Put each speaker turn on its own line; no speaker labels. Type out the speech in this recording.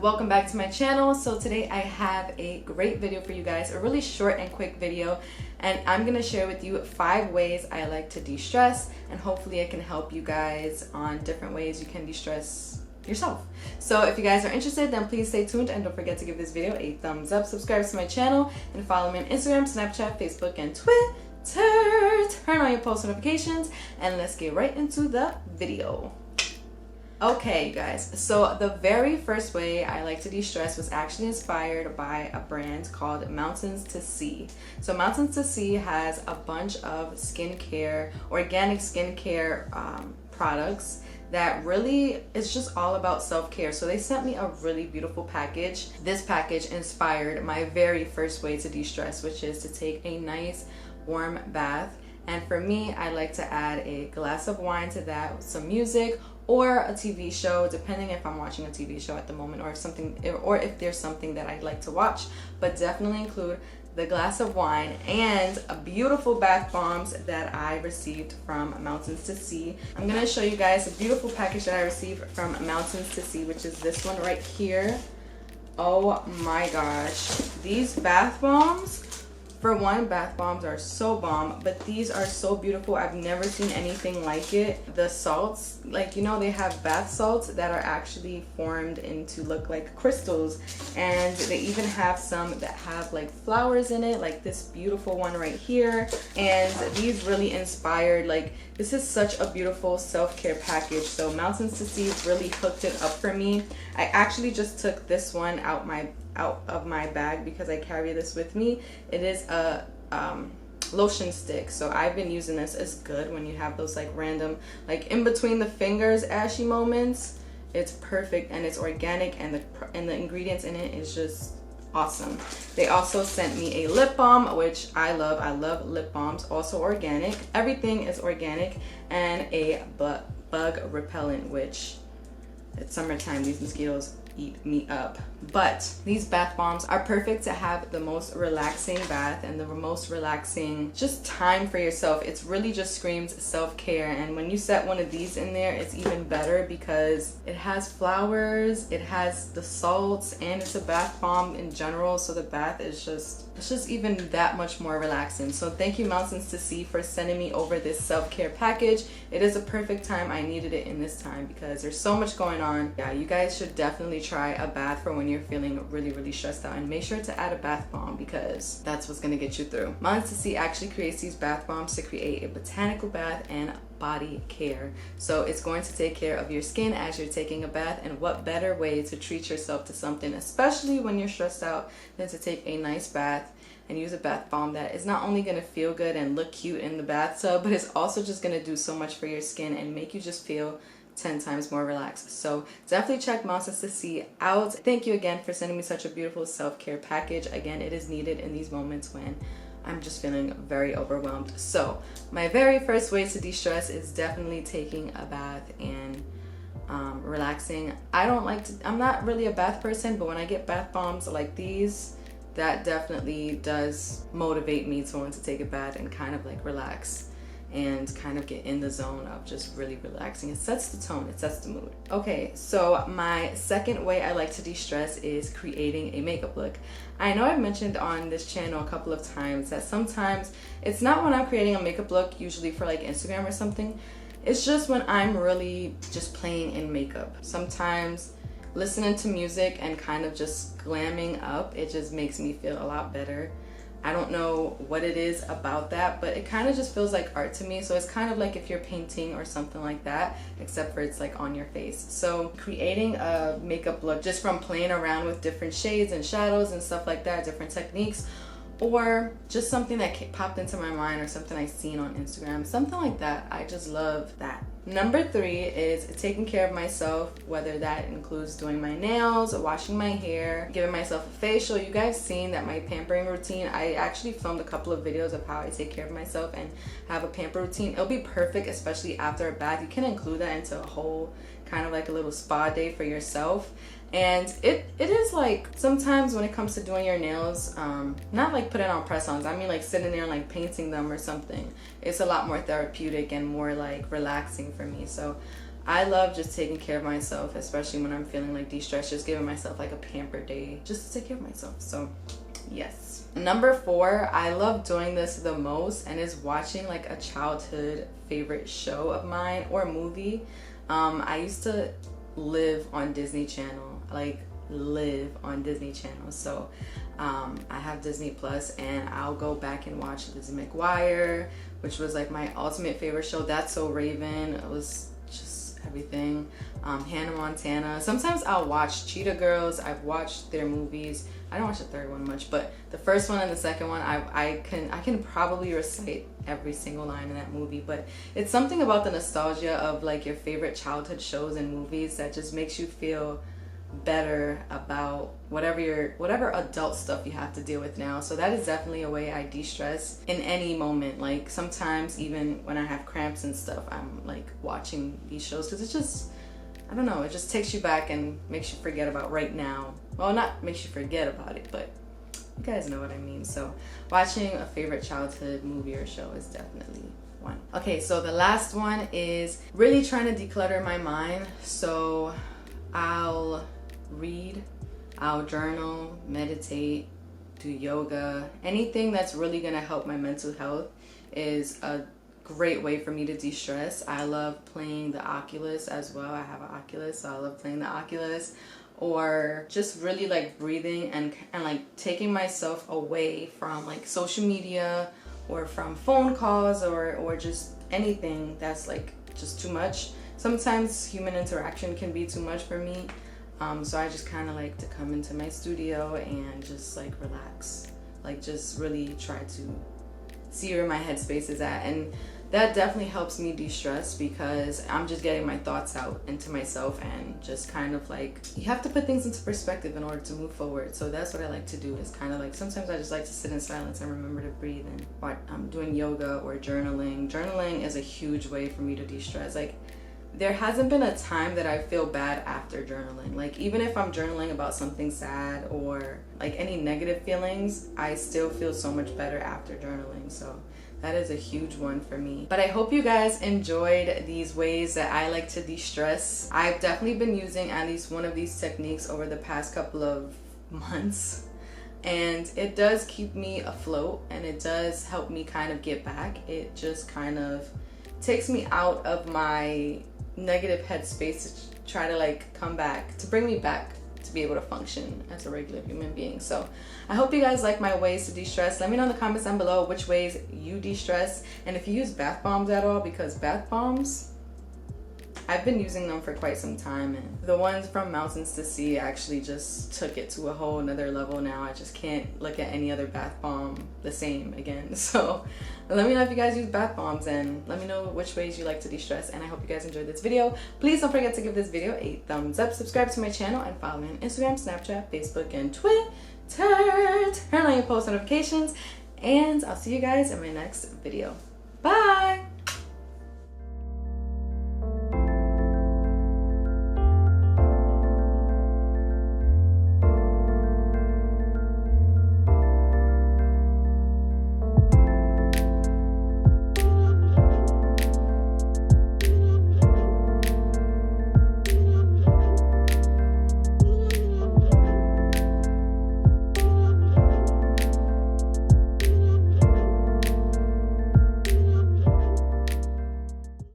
welcome back to my channel. So today I have a great video for you guys, a really short and quick video, and I'm gonna share with you 5 ways I like to de-stress, and hopefully it can help you guys on different ways you can de-stress yourself. So if you guys are interested, then please stay tuned and don't forget to give this video a thumbs up, subscribe to my channel, and follow me on Instagram, Snapchat, Facebook, and Twitter. Turn on your post notifications, and let's get right into the video. Okay, you guys, so the very first way I like to de-stress was actually inspired by a brand called Mountains to Sea. So Mountains to Sea has a bunch of skincare, organic skincare products that really is just all about self-care. So they sent me a really beautiful package. This package inspired my very first way to de-stress, which is to take a nice warm bath. And for me, I like to add a glass of wine to that with some music or a TV show, depending if I'm watching a TV show at the moment or if there's something that I'd like to watch. But definitely include the glass of wine and a beautiful bath bombs that I received from Mountains to Sea. I'm gonna show you guys a beautiful package that I received from Mountains to Sea, which is this one right here. Oh my gosh, these bath bombs, for one, bath bombs are so bomb, but these are so beautiful. I've never seen anything like it. The salts, like, you know, they have bath salts that are actually formed into look like crystals, and they even have some that have like flowers in it, like this beautiful one right here. And these really inspired, like, this is such a beautiful self-care package. So Mountains to Sea really hooked it up for me. I actually just took this one out of my bag because I carry this with me. It is a lotion stick, so I've been using this. It's good when you have those like random, like in between the fingers ashy moments. It's perfect, and it's organic, and the ingredients in it is just awesome. They also sent me a lip balm, which I love. I love lip balms, also organic. Everything is organic, and a bug repellent, which it's summertime, these mosquitoes eat me up. But these bath bombs are perfect to have the most relaxing bath and the most relaxing just time for yourself. It's really just screams self-care, and when you set one of these in there, it's even better because it has flowers, it has the salts, and it's a bath bomb in general, so the bath is it's just even that much more relaxing. So thank you, Mountains to Sea, for sending me over this self-care package. It is a perfect time. I needed it in this time because there's so much going on. Yeah, you guys should definitely try a bath for when you're feeling really stressed out, and make sure to add a bath bomb because that's what's gonna get you through. Mountains to Sea actually creates these bath bombs to create a botanical bath and body care. So it's going to take care of your skin as you're taking a bath, and what better way to treat yourself to something, especially when you're stressed out, than to take a nice bath and use a bath bomb that is not only going to feel good and look cute in the bathtub, but it's also just going to do so much for your skin and make you just feel 10 times more relaxed. So definitely check Mountains to Sea out. Thank you again for sending me such a beautiful self-care package. Again, it is needed in these moments when I'm just feeling very overwhelmed. So my very first way to de-stress is definitely taking a bath and relaxing. I'm not really a bath person, but when I get bath bombs like these, that definitely does motivate me to want to take a bath and kind of like relax and kind of get in the zone of just really relaxing. It sets the tone, it sets the mood. Okay, so my second way I like to de-stress is creating a makeup look. I know I've mentioned on this channel a couple of times that sometimes it's not when I'm creating a makeup look, usually for like Instagram or something. It's just when I'm really just playing in makeup. Sometimes listening to music and kind of just glamming up, it just makes me feel a lot better. I don't know what it is about that, but it kind of just feels like art to me. So it's kind of like if you're painting or something like that, except for it's like on your face. So creating a makeup look just from playing around with different shades and shadows and stuff like that, different techniques, or just something that popped into my mind or something I seen on Instagram, something like that. I just love that. Number 3 is taking care of myself, whether that includes doing my nails, washing my hair, giving myself a facial. You guys seen that my pampering routine, I actually filmed a couple of videos of how I take care of myself and have a pamper routine. It'll be perfect, especially after a bath. You can include that into a whole kind of like a little spa day for yourself. And it is like sometimes when it comes to doing your nails, not like putting on press-ons, I mean like sitting there and like painting them or something. It's a lot more therapeutic and more like relaxing for me. So I love just taking care of myself, especially when I'm feeling like de-stressed, just giving myself like a pamper day just to take care of myself. So yes. Number 4, I love doing this the most, and is watching like a childhood favorite show of mine or movie. I used to live on Disney Channel, so I have Disney Plus, and I'll go back and watch Lizzie McGuire, which was like my ultimate favorite show. That's So Raven, it was just everything. Hannah Montana. Sometimes I'll watch Cheetah Girls. I've watched their movies. I don't watch the third one much, but the first one and the second one, I can probably recite every single line in that movie. But it's something about the nostalgia of like your favorite childhood shows and movies that just makes you feel better about whatever adult stuff you have to deal with now. So that is definitely a way I de-stress in any moment. Like sometimes even when I have cramps and stuff, I'm like watching these shows because it's just, I don't know, it just takes you back and makes you forget about right now. Well, not makes you forget about it, but you guys know what I mean. So watching a favorite childhood movie or show is definitely one. Okay, so the last one is really trying to declutter my mind. So I'll read, I'll journal, meditate, do yoga. Anything that's really gonna help my mental health is a great way for me to de-stress. I love playing the Oculus as well. I have an Oculus, so I love playing the Oculus. Or just really like breathing and like taking myself away from like social media or from phone calls or just anything that's like just too much. Sometimes human interaction can be too much for me. So I just kind of like to come into my studio and just like relax, like just really try to see where my headspace is at. And that definitely helps me de-stress because I'm just getting my thoughts out into myself and just kind of like, you have to put things into perspective in order to move forward. So that's what I like to do, is kind of like, sometimes I just like to sit in silence and remember to breathe. And while I'm doing yoga or journaling. Journaling is a huge way for me to de-stress. Like, there hasn't been a time that I feel bad after journaling. Like, even if I'm journaling about something sad or like any negative feelings, I still feel so much better after journaling. So that is a huge one for me. But I hope you guys enjoyed these ways that I like to de-stress. I've definitely been using at least one of these techniques over the past couple of months, and it does keep me afloat and it does help me kind of get back. It just kind of takes me out of my negative headspace to try to like come back, to bring me back to be able to function as a regular human being. So I hope you guys like my ways to de-stress. Let me know in the comments down below which ways you de-stress, and if you use bath bombs at all, because bath bombs, I've been using them for quite some time, and the ones from Mountains to Sea actually just took it to a whole another level now. I just can't look at any other bath bomb the same again. So let me know if you guys use bath bombs, and let me know which ways you like to de-stress, and I hope you guys enjoyed this video. Please don't forget to give this video a thumbs up, subscribe to my channel, and follow me on Instagram, Snapchat, Facebook, and Twitter. Turn on your post notifications, and I'll see you guys in my next video. Bye!